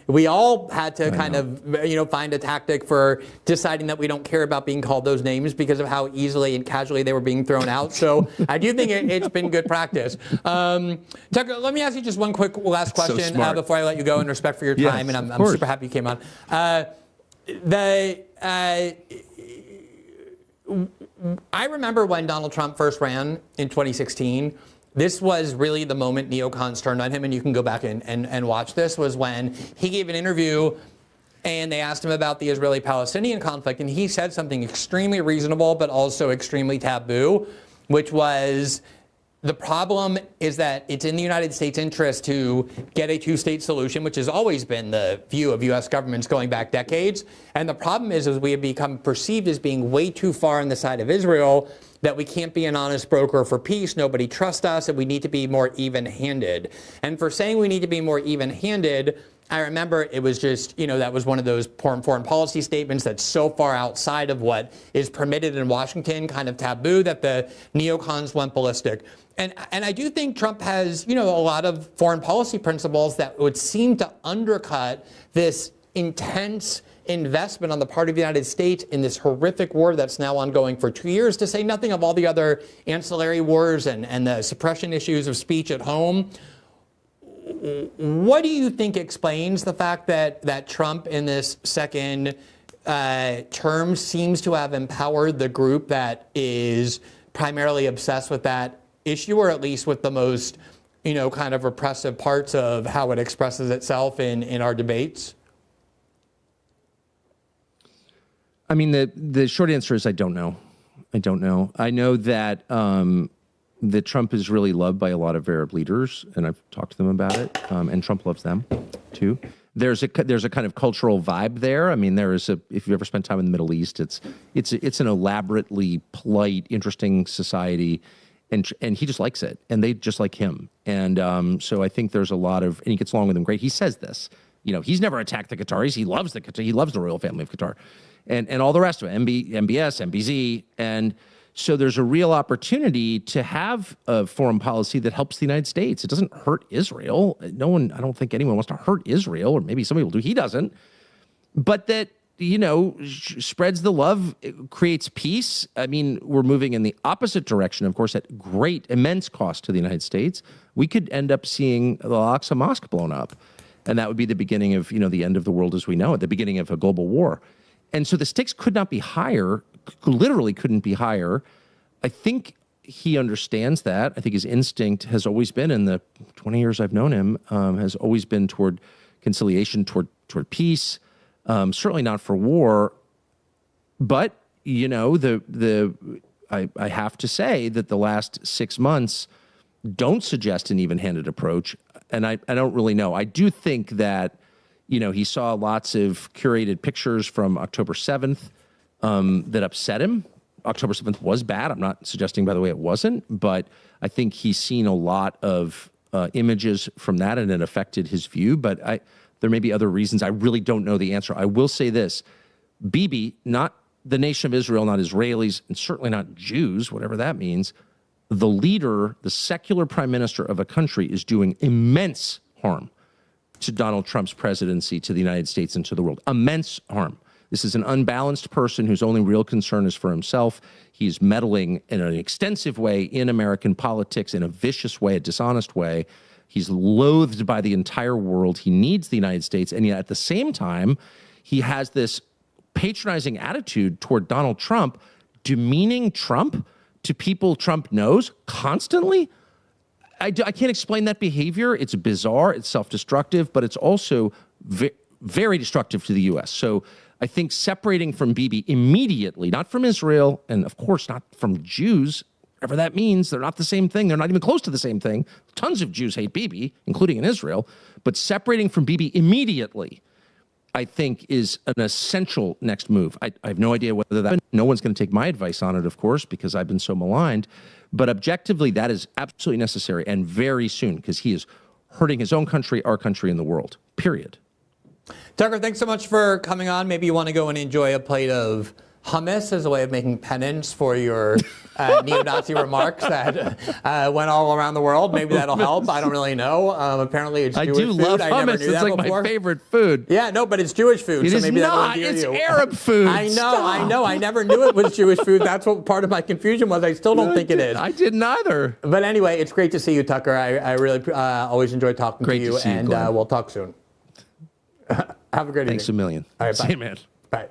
We all had to kind of, find a tactic for deciding that we don't care about being called those names because of how easily and casually they were being thrown out. So I do think it's been good practice. Tucker, let me ask you just one quick last question before I let you go, in respect for your time, and I'm super happy you came on. I remember when Donald Trump first ran in 2016, this was really the moment neocons turned on him, and you can go back and watch this, was when he gave an interview and they asked him about the Israeli-Palestinian conflict, and he said something extremely reasonable but also extremely taboo, which was, the problem is that it's in the United States' interest to get a two-state solution, which has always been the view of U.S. governments going back decades. And the problem is we have become perceived as being way too far on the side of Israel, that we can't be an honest broker for peace, nobody trusts us, and we need to be more even-handed. And for saying we need to be more even-handed, I remember it was just, that was one of those foreign policy statements that's so far outside of what is permitted in Washington, kind of taboo, that the neocons went ballistic. And I do think Trump has, a lot of foreign policy principles that would seem to undercut this intense investment on the part of the United States in this horrific war that's now ongoing for 2 years, to say nothing of all the other ancillary wars and the suppression issues of speech at home. What do you think explains the fact that Trump in this second term seems to have empowered the group that is primarily obsessed with that issue, or at least with the most, kind of repressive parts of how it expresses itself in our debates? I mean, the short answer is I don't know. I know that that Trump is really loved by a lot of Arab leaders, and I've talked to them about it, and Trump loves them too. There's a kind of cultural vibe there. I mean, if you've ever spent time in the Middle East, it's an elaborately polite, interesting society, and he just likes it, and they just like him. And so I think there's a lot of, and he gets along with them great. He says this, he's never attacked the Qataris. He loves he loves the royal family of Qatar, and all the rest of it, MBS, MBZ, and so there's a real opportunity to have a foreign policy that helps the United States. It doesn't hurt Israel. I don't think anyone wants to hurt Israel, or maybe some people do. He doesn't. But that, spreads the love, creates peace. I mean, we're moving in the opposite direction, of course, at immense cost to the United States. We could end up seeing the Al-Aqsa Mosque blown up. And that would be the beginning of, the end of the world as we know it, the beginning of a global war. And so the stakes could not be higher, literally couldn't be higher. I think he understands that. I think his instinct has always been, in the 20 years I've known him, has always been toward conciliation, toward peace, certainly not for war. But, I have to say that the last 6 months don't suggest an even-handed approach. And I don't really know. I do think that, he saw lots of curated pictures from October 7th that upset him. October 7th was bad. I'm not suggesting, by the way, it wasn't. But I think he's seen a lot of images from that, and it affected his view. But there may be other reasons. I really don't know the answer. I will say this. Bibi, not the nation of Israel, not Israelis, and certainly not Jews, whatever that means, the leader, the secular prime minister of a country, is doing immense harm to Donald Trump's presidency, to the United States, and to the world. Immense harm. This is an unbalanced person whose only real concern is for himself. He's meddling in an extensive way in American politics, in a vicious way, a dishonest way. He's loathed by the entire world. He needs the United States. And yet at the same time, he has this patronizing attitude toward Donald Trump, demeaning Trump to people Trump knows constantly. I can't explain that behavior. It's bizarre, it's self-destructive, but it's also very destructive to the U.S. So I think separating from Bibi immediately, not from Israel, and of course not from Jews, whatever that means, they're not the same thing. They're not even close to the same thing. Tons of Jews hate Bibi, including in Israel, but separating from Bibi immediately I think is an essential next move. I have no idea whether that, no one's going to take my advice on it, of course, because I've been so maligned. But objectively, that is absolutely necessary, and very soon, because he is hurting his own country, our country, and the world, period. Tucker, thanks so much for coming on. Maybe you want to go and enjoy a plate of hummus as a way of making penance for your neo-Nazi remarks that went all around the world. Maybe that'll help. I don't really know. Apparently it's Jewish food. I do love I never hummus. knew It's that like before. my favorite food. Yeah, no, but it's Jewish food. It so is maybe that'll not. endear It's you. Arab food. I know. Stop. I know. I never knew it was Jewish food. That's what part of my confusion was. I still don't think it is. I didn't either. But anyway, it's great to see you, Tucker. I really always enjoy talking Great to you, to see you, and Glenn. we'll talk soon. Have a great evening. Thanks a million. All right, bye. See you, man. Bye.